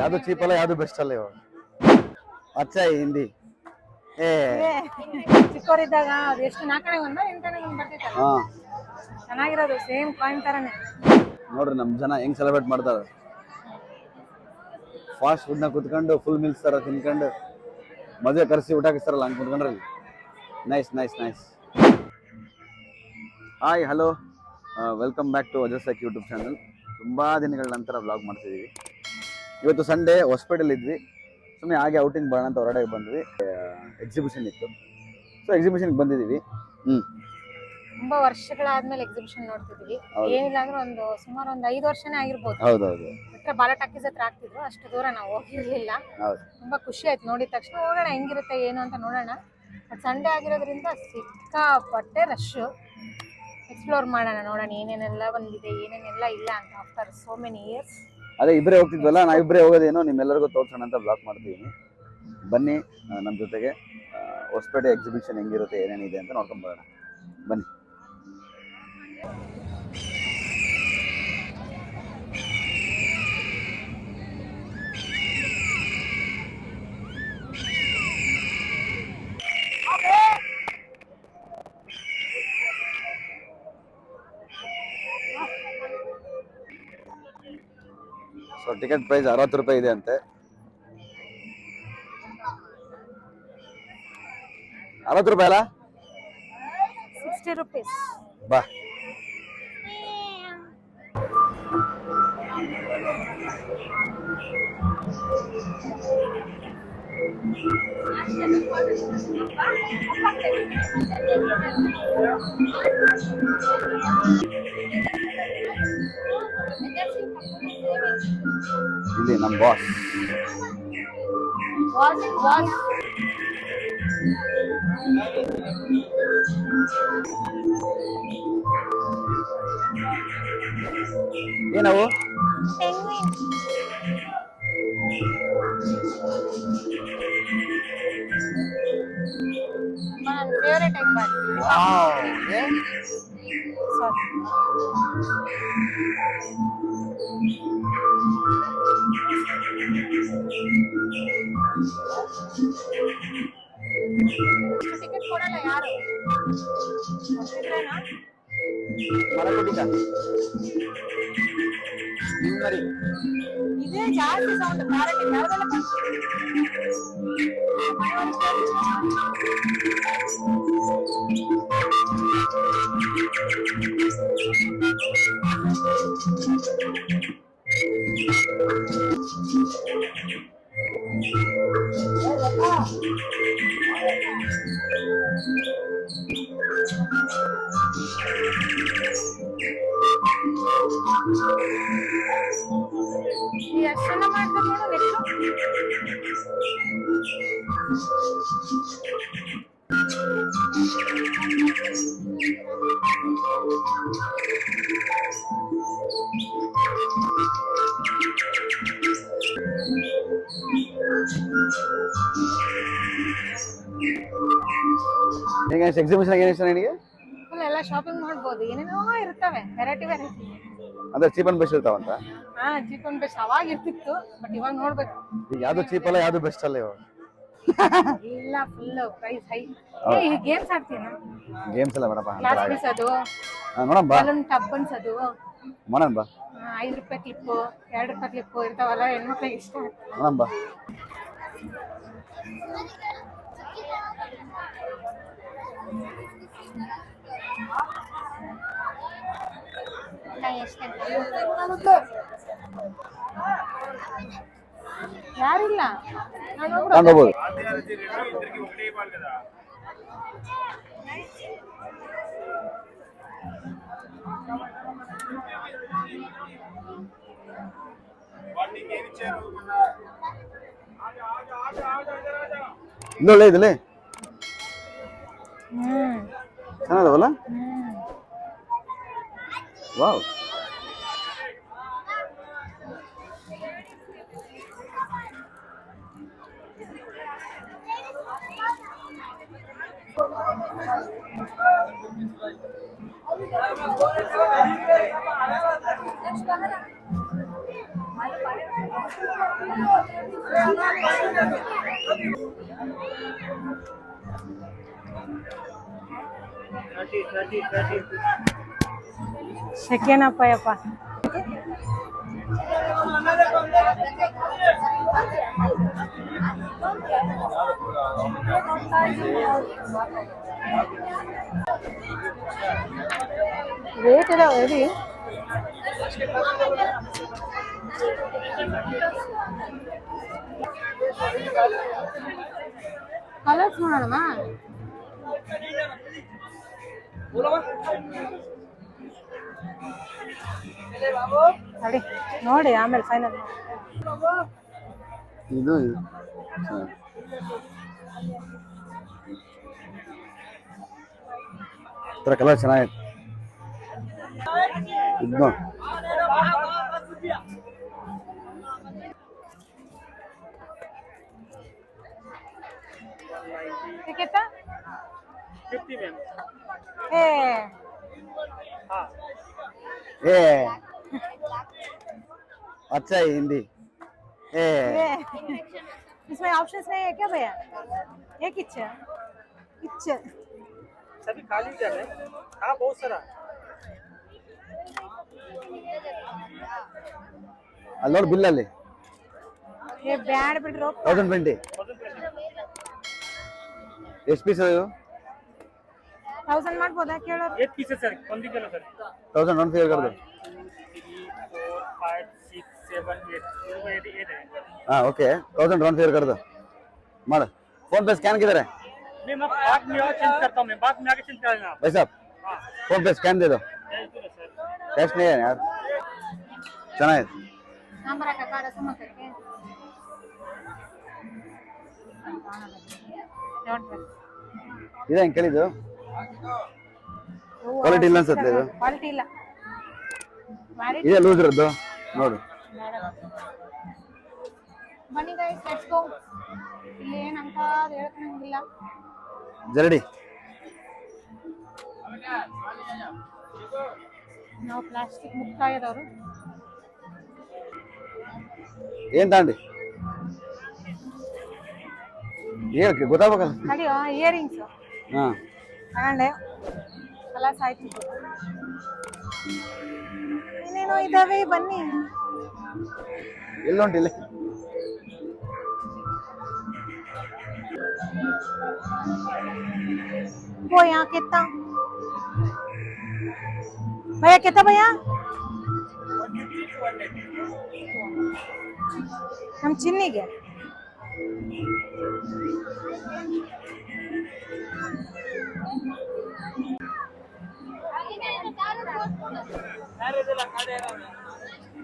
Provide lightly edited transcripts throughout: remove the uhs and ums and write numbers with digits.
ಯಾವುದು ಚೀಪ್ ಅಲ್ಲ, ಯಾವುದು ಬೆಸ್ಟ್ ಅಲ್ಲ ಇವಾಗ. ಅಚ್ಚಾ ಹಿಂದಿ ಚಿಕ್ಕವರಿದ್ದಾಗ ಅದು ಎಷ್ಟು 4 ಒಂದ 8 ಒಂದು ಬರ್ತಿತ್ತಲ್ಲ, ಹಾ ಚೆನ್ನಾಗಿರೋದು ಸೇಮ್ ಕಾಯಿನ್ ತರನೇ. ನೋಡ್ರಿ ನಮ್ ಜನ ಹೆಂಗ್ ಸೆಲೆಬ್ರೇಟ್ ಮಾಡ್ತಾರೆ. ಫಾಸ್ಟ್ ಫುಡ್ ನ ಕುತ್ಕೊಂಡು ಫುಲ್ ಮೀಲ್ಸ್ ತರ ತಿನ್ಕೊಂಡು ಮದುವೆ ಕರೆಸಿ ಊಟ ಹಾಕಿಸ್ತಾರಲ್ಲ ಹಂಗೆ ಕುತ್ಕೊಂಡ್ರಿ. Nice nice nice. Hi hello, welcome back to ಅಜರ್ಸೆಕ್ ಯೂಟ್ಯೂಬ್ ಚಾನಲ್. ತುಂಬಾ ದಿನಗಳ ನಂತರ ವ್ಲಾಗ್ ಮಾಡ್ತಿದ್ದೀವಿ. ಇವತ್ತು ಸಂಡೇ ಹೊಸಪೇಟೆಯಲ್ಲಿ ಇದ್ವಿ, ಸುಮ್ಮನೆ ಹಾಗೆ ಔಟಿಂಗ್ ಬರೋಣ ಅಂತ ಹೊರಗಡೆ ಬಂದ್ವಿ. ಎಕ್ಸಿಬಿಷನ್ ಇತ್ತು, ಸೊ ಎಕ್ಸಿಬಿಷನ್ಗೆ ಬಂದಿದ್ದೀವಿ. ತುಂಬಾ ವರ್ಷಗಳಾದ್ಮೇಲೆ ಎಕ್ಸಿಬಿಷನ್ ನೋಡ್ತಿದ್ವಿ. ಏನಿಲ್ಲ ಅಂದ್ರೆ ಸುಮಾರು ಒಂದು 5 ವರ್ಷನೇ ಆಗಿರ್ಬೋದು. ಹೌದೌದು. ಬಿಟ್ರೆ ಬಾಲ ಟಾಕೀಸ್ ಹತ್ರ ಆಗ್ತಿದ್ರು, ಅಷ್ಟು ದೂರ ನಾವು ಹೋಗಿರ್ಲಿಲ್ಲ. ತುಂಬಾ ಖುಷಿ ಆಯ್ತು ನೋಡಿದ ತಕ್ಷಣ. ಹೋಗೋಣ ಹೆಂಗಿರುತ್ತೆ ಏನು ಅಂತ ನೋಡೋಣ. ಬಟ್ ಸಂಡೇ ಆಗಿರೋದ್ರಿಂದ ಸಿಕ್ಕಾಪಟ್ಟೆ ರಶ್. ಎಕ್ಸ್ಪ್ಲೋರ್ ಮಾಡೋಣ, ನೋಡೋಣ ಏನೇನೆಲ್ಲ ಬಂದಿದೆ, ಏನೇನೆಲ್ಲ ಇಲ್ಲ ಅಂತ ಆಫ್ಟರ್ ಸೋ ಮೆನಿ ಇಯರ್ಸ್. ಅದೇ ಇಬ್ಬರೇ ಹೋಗ್ತಿದ್ವಲ್ಲ, ನಾವಿಬ್ಬರೇ ಹೋಗೋದೇನೋ ನಿಮ್ಮೆಲ್ಲರಿಗೂ ತೋರ್ಸೋಣ ಅಂತ ಬ್ಲಾಗ್ ಮಾಡ್ತೀವಿ. ಬನ್ನಿ ನಮ್ಮ ಜೊತೆಗೆ. ಹೊಸಪೇಟೆ ಎಕ್ಸಿಬಿಷನ್ ಹೆಂಗಿರುತ್ತೆ, ಏನೇನಿದೆ ಅಂತ ನೋಡ್ಕೊಂಡು ಬರೋಣ. ಬನ್ನಿ. ಸೊ ಟಿಕೆಟ್ ಪ್ರೈಸ್ 60 ರೂಪಾಯಿ ಇದೆ ಅಂತೆ. 60 ರೂಪಾಯಿ ಅಲ್ಲ, 60 rupees. ಬಾ. ಇಲ್ಲಿ ನಮ್ಮ ಬಾಸ್. ಏನವು? Favourite egg bath. Wow, ticket ಕೊಡಲ್ಲ ಯಾರು. ಮರಕೊಟ್ಟಿದ್ದ ಇದೇ ಜಾಸ್ತಿ ಸೌಂಡ್ ಕ್ಲಾರಿಟಿ ಯಾವ್ದೆಲ್ಲ ಎಷ್ಟೆಲ್ಲ ಮಾಡ್ತಾರೆ ನೋಡು. ಎಕ್ಸಿಬಿಷನ್ ಏನು ಇಷ್ಟ ನಿನಗೆ? ಎಲ್ಲ ಶಾಪಿಂಗ್ ಮಾಡ್ಬೋದು, ಏನೇನೋ ಇರ್ತವೆ, ವೆರೈಟಿ. ಅಂದ್ರೆ ಚೀಪ್ ಅಂಡ್ ಬೆಸ್ಟ್ ಇರ್ತಾವಂತ. ಹಾ, ಚೀಪ್ ಅಂಡ್ ಬೆಸ್ಟ್ ಅವಾಗ ಇರ್ತಿತ್ತು, ಬಟ್ ಇವಾಗ ನೋಡ್ಬೇಕು. ಈಗ ಯಾವ್ದು ಚೀಪ್ ಅಲ್ಲ, ಯಾವ್ದು ಬೆಸ್ಟ್ ಅಲ್ಲ ಇವಾಗ. ಇಲ್ಲ ಫುಲ್ ಪ್ರೈಸ್ ಹೈ. ಈ ಗೇಮ್ಸ್ ಆಡ್ತೀನ? ಗೇಮ್ಸ್ ಎಲ್ಲ ಬೇಡಪ್ಪ, ಕ್ಲಾಸ್ ಬಿಡಿಸೋದು, ನೋಡೋಣ ಬಾ. ಬಲೂನ್ ಟಬ್ ಅನ್ಸೋದು, ಮಾಡೋಣ ಬಾ. 5 ರೂಪಾಯಿ ಕ್ಲಿಪ್ಪು, 2 ರೂಪಾಯಿ ಕ್ಲಿಪ್ಪು ಇರ್ತಾವಲ್ಲ, ಹೆಣ್ಮಕ್ಳಿಗೆ ಇಷ್ಟ. ನೋಡೋಣ ಬಾ. ಯಾರಿಲ್ಲ, ಇನ್ನೊಳ್ಳೆ ಇದಿಲ್ಲ ಚೆನ್ನಾಗವಲ್ಲ. ವಾವ್, ಶೆಕೆನಪ್ಪ ಯಪ್ಪ. ರೇಟ್ ಇದಾವೆ ಹೇಳಿ. ಕಲರ್ಸ್ ನೋಡೋಣ. ನೋಡಿ ನೋಡಿ ಆಮೇಲೆ ಫೈನಲ್. ಇದು ಕಲರ್ ಚೆನ್ನಾಗಿದೆ. ಇದು कितना 50 मैम। ए हाँ ए अच्छा है हिंदी। ए इसमें ऑप्शंस नहीं है क्या भैया? एक इच्छा इच्छा सभी खाली जगह है। हाँ बहुत सारा अल्लोड बिल ಅಲ್ಲಿ ये ಬ್ಯಾಡ್ ಬಿಡ್ರೋ 1020 ಎಷ್ಟು ಪೀಸ್ ಅದು? 1000 ಮಾಡ್ಬೋದಾ ಕೇಳೋರು? 8 ಪೀಸ್ ಸರ್ ಒಂದಿಗೆಲ್ಲ ಸರ್ 1000 1 ಫಿಗರ್ कर दो। 3 4 5 6 7 8 ये है। हां ओके 1000 1 फिगर कर दो। मार फोन पे स्कैन किधर है? नहीं मैं बाद में और चेंज करता हूं। मैं बाद में आके चेंज करेंगे आप। भाई साहब हां फोन पे स्कैन दे दो। सर कैश नहीं है यार। ಚೆನ್ನಾಗಿದೆ ನಂಬರ್ ಹಾಕಕ್ಕ ರಸಮಕ್ಕಕ್ಕೆ ಇದೆ ಹೆಂಗ್ ಕೇಳಿದ್ದು? ಕ್ವಾಲಿಟಿ ಇಲ್ಲ ಅನ್ಸುತ್ತೆ ಇದು. ಕ್ವಾಲಿಟಿ ಇಲ್ಲ. ಇದೆ ಲೂಸ್ ಇರೋದು ನೋಡು. ಬನ್ನಿ ಗೈಸ್ ಲೆಟ್ಸ್ ಗೋ. ಇಲ್ಲಿ ಏನಂತ ಹೇಳ್ಕೊಂಗಿಲ್ಲ. ಜರಡಿ ನಾವು ಪ್ಲಾಸ್ಟಿಕ್ ಮುಕ್ತಾಯದವರು. ಏನ್ ತಾಂಡಿ ಹೇಳಕ್ಕೆ ಗೊತ್ತಾಗಬೇಕಲ್ಲ. ಅಡಿಯೋ ಇಯರಿಂಗ್ಸ್ ಹಾ ತಗೊಂಡೆ ಕಲಾಸ್ ಆಯ್ತು. ಏನೇನೋ ಇದಾವೆ ಬನ್ನಿ. ಎಲ್ಲುಂಟು ಇಲ್ಲಿ? वो यहाँ कितना भैया? कितना भैया? हम चिन्नीगे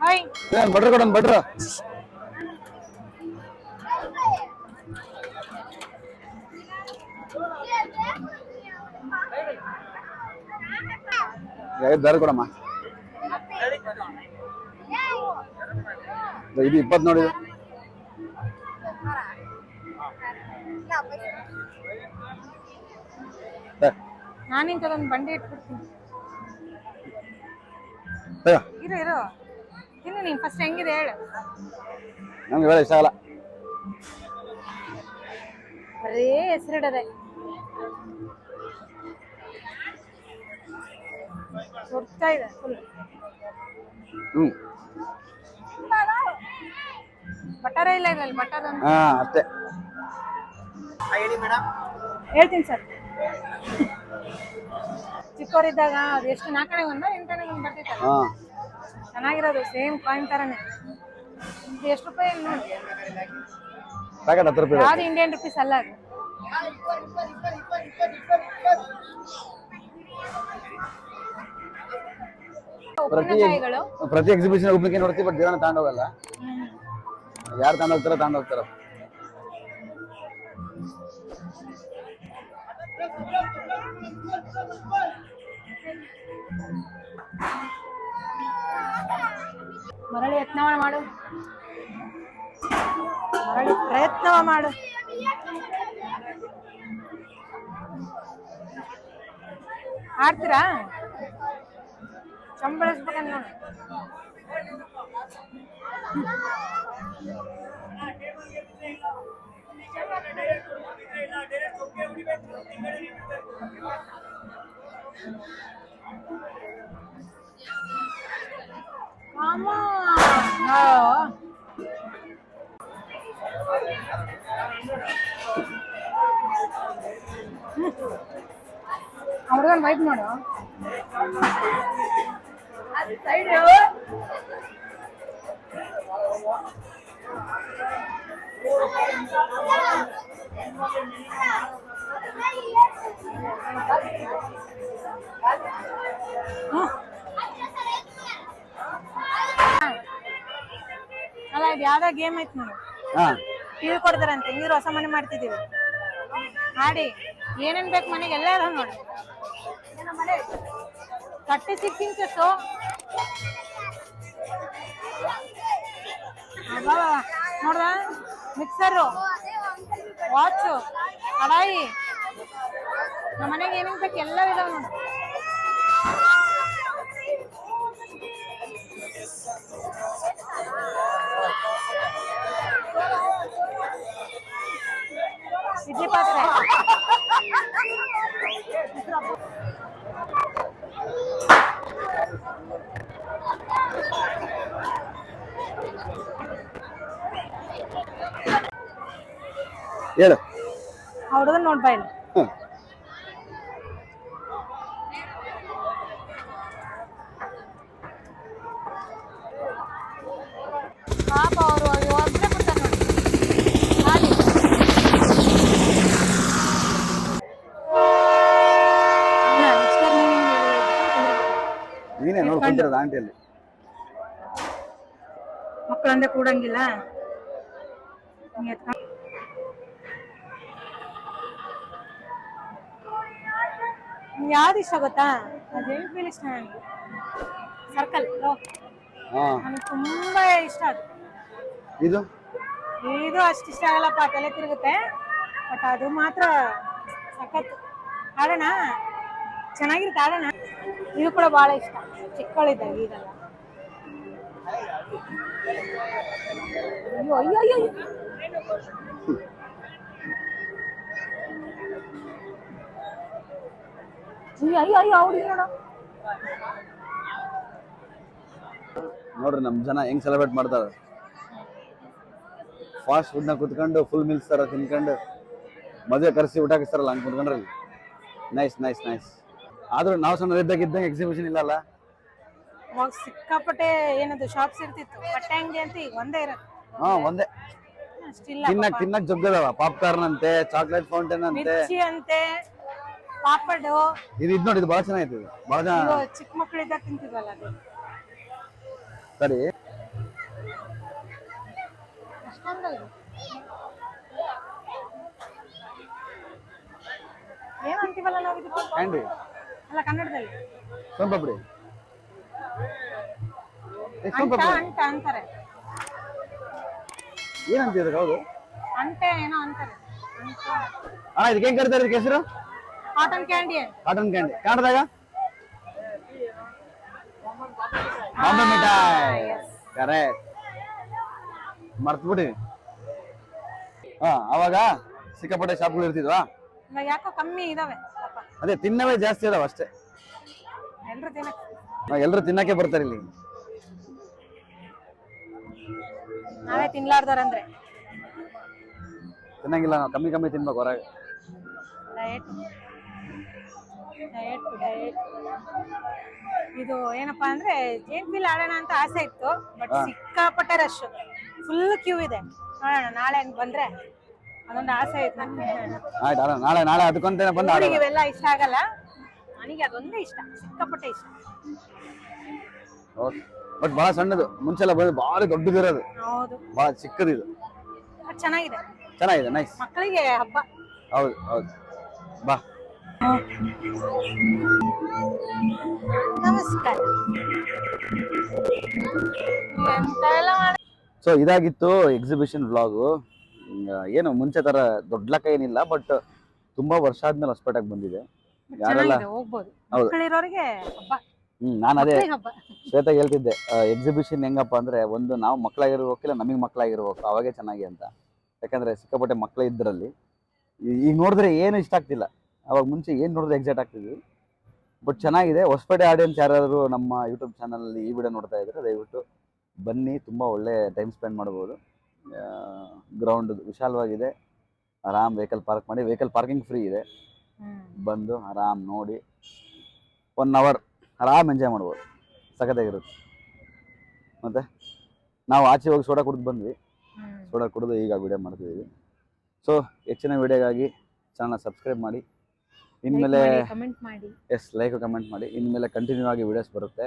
हाय ಬಟ್ರ ಕೊಡೋಣ ಬಟ್ರ. ದಾರ ಕೊಡಮ್ಮ. ಇದು 20 ನೋಡಿ. ನಾನಿಂತದೊಂದು ಬಂಡಿ ಇಟ್ಬಿಡ್ತೀನಿ. ಇರು ಇರು ತಿನ್ನು ನೀನು ಫಸ್ಟ್ ಹೆಂಗಿದೆ ಹೇಳು. ನಮ್ಗೆ ಇವೆಲ್ಲ ಇಷ್ಟ ಆಗಲ್ಲ. ಬರೀ ಹೆಸರಿಡದೆ ಸುಡ್ತಾ ಇದೆ ಫುಲ್. ಬಟರೇ ಇಲ್ಲ ಇದ್ರಲ್ಲಿ. ಬಟರ್ ಹಾ ಅಷ್ಟೇ ಹೇಳ್ತೀನಿ ಸರ್. ಚಿಕ್ಕವರಿದ್ದಾಗ ಅದು ಎಷ್ಟು 4 ಒಂದ 8 ಒಂದು ಬರ್ತಿತ್ತಲ್ಲ, ಹಾ ಚೆನ್ನಾಗಿರೋದು ಸೇಮ್ ಕಾಯಿನ್ ತರನೇ. ಇದು ಎಷ್ಟು ರೂಪಾಯಿ ನೋಡಿ? ಪ್ಯಾಕೆಟ್ 10 ರೂಪಾಯಿ. ಯಾವ್ದು ಇಂಡಿಯನ್ ರುಪೀಸ್ ಅಲ್ಲ ಅದು. ಉಪ್ಪಿನಕಾಯಿಗಳು ಪ್ರತಿ ಎಕ್ಸಿಬಿಷನ್ ಉಪ್ಪಿನಕಾಯಿ ನೋಡ್ತೀವಿ, ಬಟ್ ಜನ ತಗೊಂಡೋಗಲ್ಲ. ಯಾರು ತಗೊಂಡೋಗ್ತಾರ ಮರಳಿ ಯತ್ನವ ಮಾಡು, ಮರಳಿ ಪ್ರಯತ್ನವ ಮಾಡು. ಆಡ್ತೀರಾ? ಸಂಬಳಿಸ್ಬೇಕಂತ ನೋಡಿ. Come on. No. ಅವ್ರಿಗೊಂದು ವೈಟ್ ಮಾಡು. ಅಲ್ಲ ಇದು ಯಾವ್ದೋ ಗೇಮ್ ಐತಿ ನೋಡಿ, ಹಾ ಟಿವಿ ಕೊಡ್ತಾರಂತೆ, ಹೆಂಗಿದ್ರು ಹೊಸ ಮನೆ ಮಾಡ್ತಿದೀವಿ, ಆಡಿ ಏನೇನ್ ಬೇಕು ಮನೆಗೆ ಎಲ್ಲ ಇದಾವ ನೋಡಿ. 36 ಇಂಚಸ್ ನೋಡ್ದ, ಮಿಕ್ಸರು, ವಾಚು, ಕಡಾಯಿ, ನಮ್ಮ ಮನೆಗೆ ಏನೇನ್ ಬೇಕು ಎಲ್ಲ ಇದಾವ ನೋಡಿ. ಇಡ್ಲಿ ಪಾತ್ರೆ, ಹೇಳು. ಆ ಹುಡುಗನ್ ನೋಡ್ಬಾ ಇಲ್ಲಿ. ಹ್ಮ್. ಪಾಪ ಅವರು ಒಬ್ಬರೇ ಬಿಡ್ತಾರೆ ನೋಡಿ, ಆಡಿ. ನೀನೇ ನೋಡ್ಕೊಂಡಿರೋದು ಆಂಟಿಯಲ್ಲಿ. ಮಕ್ಕಳಂದ್ರೆ ಕೂಡಂಗಿಲ್ಲ. ಯಾವ್ದು ಇಷ್ಟ ಗೊತ್ತಾ? ಜೈಂಟ್ ವೀಲ್ ಇಷ್ಟ ನನಗೆ. ಸರ್ಕಲ್ ಹಾ ನನಗೆ ತುಂಬಾ ಇಷ್ಟ ಅದು. ಇದು ಇದು ಅಷ್ಟು ಇಷ್ಟ ಆಗಲ್ಲಪ್ಪ, ತಲೆ ತಿರುಗುತ್ತೆ. ಬಟ್ ಅದು ಮಾತ್ರ ಸಖತ್. ಆಡೋಣ, ಚೆನ್ನಾಗಿರುತ್ತೆ, ಆಡೋಣ. ಇದು ಕೂಡ ಬಹಳ ಇಷ್ಟ ಚಿಕ್ಕವಳಿದ್ದಾಗ. ಈಗಲ್ಲ. ಅಯ್ಯೋ ಅಯ್ಯೋ ಅಯ್ಯೋ ಅಯ್ಯೋ ಅಯ್ಯೋ ಅವ್ರಿಗೆ ನೋಡ. ನೋಡ್ರಿ ನಮ್ ಜನ ಹೆಂಗ್ ಸೆಲೆಬ್ರೇಟ್ ಮಾಡ್ತಾರೆ. ಫಾಸ್ಟ್ ಫುಡ್ ನ ಕುತ್ಕೊಂಡು ಫುಲ್ ಮೀಲ್ಸ್ ತರ ತಿನ್ಕೊಂಡು ಮದುವೆ ಕರೆಸಿ ಊಟ ಹಾಕಿಸ್ತಾರಲ್ಲ ಹಂಗ್ ಕುತ್ಕೊಂಡ್ರಿ. Nice nice nice. ಆದ್ರೂ ನಾವು ಸಣ್ಣದಿದ್ದಂಗೆ ಎಕ್ಸಿಬಿಷನ್ ಇಲ್ಲಲ್ಲ. ಅವಾಗ ಸಿಕ್ಕಾಪಟ್ಟೆ ಏನದು ಶಾಪ್ಸ್ ಇರ್ತಿತ್ತು. ಬಟ್ಟೆ ಅಂಗಡಿ ಅಂತ ಈಗ ಒಂದೇ ಇರೋದು. ಹಾ ಒಂದೇ. ಅಷ್ಟಿಲ್ಲ. ತಿನ್ನಕ್ ಜಗ್ಗದವ. ಪಾಪ್ಕಾರ್ನ್ ಅಂತೆ, ಚಾಕ್ಲೇಟ್ ಫೌಂಟೇನ್ ಅಂತೆ, ಮಿರ್ಚಿ ಅಂತೆ, ಪಾಪಡು. ಇದು ನೋಡಿ, ಇದು ಬಹಳ ಚೆನ್ನಾಗಿತ್ತು. ಬಹಳ ಜನ ಚಿಕ್ಕ ಮಕ್ಕಳಿದ್ದಾಗ ತಿಂತಿದ್ವಲ್ಲ ಅದು. ಸರಿ. ಏನ್ ಅಂತೀವಲ್ಲ ನಾವು ಇದಕ್ಕೆ? ಕ್ಯಾಂಡಿ ಅಲ್ಲ ಕನ್ನಡದಲ್ಲಿ ಸೋಂಪಾಪುಡಿ. ಅಂಟ ಅಂಟ ಅಂತಾರೆ. ಏನಂತಿದ್ರು? ಹೌದು ಅಂಟೆ ಏನೋ ಅಂತಾರೆ. ಹಾ ಇದಕ್ಕೆ ಹೆಂಗ್ ಕರೀತಾರೆ? ಇದಕ್ಕೆ ಹೆಸರು ಕಾಟನ್ ಕ್ಯಾಂಡಿ. Cotton candy. ಕನ್ನಡದಾಗ ಬಾಂಬೆ ಮಿಠಾಯಿ. ಕರೆಕ್ಟ್, ಮರ್ತ್ಬಿಡಿ. ಹಾ ಅವಾಗ ಸಿಕ್ಕಾಪಟ್ಟೆ ಶಾಪ್ಗಳು ಇರ್ತಿದ್ವಾ? ಇವಾಗ ಯಾಕೋ ಕಮ್ಮಿ ಇದಾವೆ ಪಾಪ. ಅದೇ ತಿನ್ನವೇ ಜಾಸ್ತಿ ಇದಾವ ಅಷ್ಟೇ. ಎಲ್ರು ತಿನ್ನಕ್ ಎಲ್ರು ತಿನ್ನಕ್ಕೆ ಬರ್ತಾರೆ ಇಲ್ಲಿ. ನಾವೇ ತಿನ್ಲಾರ್ದಾರಂದ್ರೆ ತಿನ್ನಂಗಿಲ್ಲ, ನಾವು ಕಮ್ಮಿ ಕಮ್ಮಿ ತಿನ್ಬೇಕು ಹೊರಗೆ. Diet diet diet. ಇದು ಏನಪ್ಪಾ ಅಂದ್ರೆ ಜೇಂಟ್ ವೀಲ್ ಆಡೋಣ ಅಂತ ಆಸೆ ಇತ್ತು. ಬಟ್ ಸಿಕ್ಕಾಪಟ್ಟೆ ರಶ್, ಫುಲ್ ಕ್ಯೂ ಇದೆ. ನೋಡೋಣ ನಾಳೆ ಹಂಗ್ ಬಂದ್ರೆ, ಅದೊಂದು ಆಸೆ ಐತೆ ನನಗೆ. ಆಯ್ತು ಅಲ್ಲ, ನಾಳೆ ನಾಳೆ ಅದಕ್ಕಂತೇನೆ ಬಂದ. ಅವರಿಗೆ ಇವೆಲ್ಲ ಇಷ್ಟ ಆಗಲ್ಲ, ನನಗೆ ಅದೊಂದೇ ಇಷ್ಟ, ಸಿಕ್ಕಾಪಟ್ಟೆ ಇಷ್ಟ. ಓಕೆ. ಬಟ್ ಬಹಳ ಸಣ್ಣದು, ಮುಂಚೆಲ್ಲ ಬಂದು ಭಾಳ ದೊಡ್ಡದಿರೋದು. ಹೌದು, ಬಹಳ ಚಿಕ್ಕದಿದು. ಬಟ್ ಚೆನ್ನಾಗಿದೆ, ಚೆನ್ನಾಗಿದೆ, ನೈಸ್. ಮಕ್ಕಳಿಗೆ ಹಬ್ಬ. ಹೌದು ಹೌದು. ಬಾ. ನಮಸ್ಕಾರ. ಎಂತ ಎಲ್ಲ ಸೊ ಇದಾಗಿತ್ತು ಎಕ್ಸಿಬಿಷನ್ ವ್ಲಾಗು. ಏನು ಮುಂಚೆ ತರ ದೊಡ್ಡ ಲೆಕ್ಕ ಏನಿಲ್ಲ, ಬಟ್ ತುಂಬಾ ವರ್ಷ ಆದ್ಮೇಲೆ ಹೊಸಪೇಟೆಗೆ ಬಂದಿದೆ. ಯಾರೆಲ್ಲ ಚೆನ್ನಾಗಿದೆ, ಹೋಗ್ಬೋದು. ಮಕ್ಕಳಿರೋರಿಗೆ ಹಬ್ಬ. ನಾನು ಅದೇ ಮಕ್ಳಿಗ್ ಹಬ್ಬ. ಶ್ವೇತಾಗ್ ಹೇಳ್ತಿದ್ದೆ ಎಕ್ಸಿಬಿಷನ್ ಹೆಂಗಪ್ಪ ಅಂದ್ರೆ ಒಂದು ನಾವು ಮಕ್ಕಳಾಗಿರ್ಬೇಕಿಲ್ಲ ನಮಗೆ ಮಕ್ಕಳಾಗಿರ್ಬೇಕು ಅವಾಗೇ ಚೆನ್ನಾಗಿ ಅಂತ. ಯಾಕಂದ್ರೆ ಸಿಕ್ಕಾಪಟ್ಟೆ ಮಕ್ಕಳು ಇದ್ರಲ್ಲಿ ಈಗ ನೋಡಿದ್ರೆ ಏನು ಇಷ್ಟ ಆಗ್ತಿಲ್ಲ. ಅವಾಗ ಮುಂಚೆ ಏನು ನೋಡಿದ್ರೆ ಎಕ್ಸೈಟ್ ಆಗ್ತಿದ್ವಿ. ಬಟ್ ಚೆನ್ನಾಗಿದೆ. ಹೊಸಪೇಟೆ ಆಡಿಯನ್ಸ್ ಯಾರಾದರೂ ನಮ್ಮ ಯೂಟ್ಯೂಬ್ ಚಾನಲಲ್ಲಿ ಈ ವಿಡಿಯೋ ನೋಡ್ತಾ ಇದ್ರೆ ದಯವಿಟ್ಟು ಬನ್ನಿ, ತುಂಬ ಒಳ್ಳೆ ಟೈಮ್ ಸ್ಪೆಂಡ್ ಮಾಡ್ಬೋದು. ಗ್ರೌಂಡ್ ವಿಶಾಲವಾಗಿದೆ, ಆರಾಮ್ ವೆಹಿಕಲ್ ಪಾರ್ಕ್ ಮಾಡಿ, ವೆಹಿಕಲ್ ಪಾರ್ಕಿಂಗ್ ಫ್ರೀ ಇದೆ. ಬಂದು ಆರಾಮ್ ನೋಡಿ 1 ಅವರ್ ಆರಾಮ್ ಎಂಜಾಯ್ ಮಾಡ್ಬೋದು, ಸಖತ್ತಾಗಿರುತ್ತೆ. ಮತ್ತು ನಾವು ಆಚೆ ಹೋಗಿ ಸೋಡಾ ಕುಡಿದು ಬಂದ್ವಿ, ಸೋಡಾ ಕುಡಿದು ಈಗ ವಿಡಿಯೋ ಮಾಡ್ತಿದ್ದೀವಿ. ಸೊ ಹೆಚ್ಚಿನ ವಿಡಿಯೋಗಾಗಿ ಚಾನಲ್ ಸಬ್ಸ್ಕ್ರೈಬ್ ಮಾಡಿ. ಇನ್ಮೇಲೆ ಕಮೆಂಟ್ ಮಾಡಿ, ಲೈಕ್ ಕಮೆಂಟ್ ಮಾಡಿ. ಇನ್ಮೇಲೆ ಕಂಟಿನ್ಯೂ ಆಗಿ ವಿಡಿಯೋಸ್ ಬರುತ್ತೆ.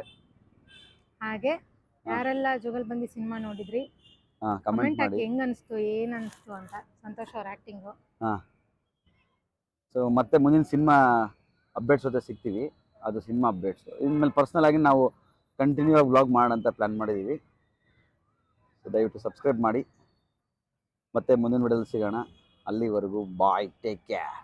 ಹಾಗೆ ಯಾರೆಲ್ಲ ಜುಗಲ್ಬಂದಿ ಸಿನಿಮಾ ನೋಡಿದ್ರಿ ಕಮೆಂಟ್ ಕಮೆಂಟ್ ಮಾಡಿ. ಹಾಕಿ ಹೆಂಗ್ ಅನಿಸ್ತು ಏನ್ ಅನಿಸ್ತು ಅಂತ. ಸಂತೋಷ್ ಅವ್ರ ಆಕ್ಟಿಂಗು. ಸೊ ಮತ್ತೆ ಮುಂದಿನ ಸಿನಿಮಾ ಅಪ್ಡೇಟ್ಸ್ ಜೊತೆ ಸಿಗ್ತೀವಿ. ಅದು ಸಿನಿಮಾ ಅಪ್ಡೇಟ್ಸು. ಇನ್ಮೇಲೆ ಪರ್ಸ್ನಲ್ ಆಗಿ ನಾವು ಕಂಟಿನ್ಯೂ ಆಗಿ ವ್ಲಾಗ್ ಮಾಡೋಂತ ಪ್ಲ್ಯಾನ್ ಮಾಡಿದ್ದೀವಿ. ಸೊ ದಯವಿಟ್ಟು ಸಬ್ಸ್ಕ್ರೈಬ್ ಮಾಡಿ. ಮತ್ತೆ ಮುಂದಿನ ವಿಡಿಯೋದಲ್ಲಿ ಸಿಗೋಣ. ಅಲ್ಲಿವರೆಗೂ ಬಾಯ್, ಟೇಕ್ ಕೇರ್.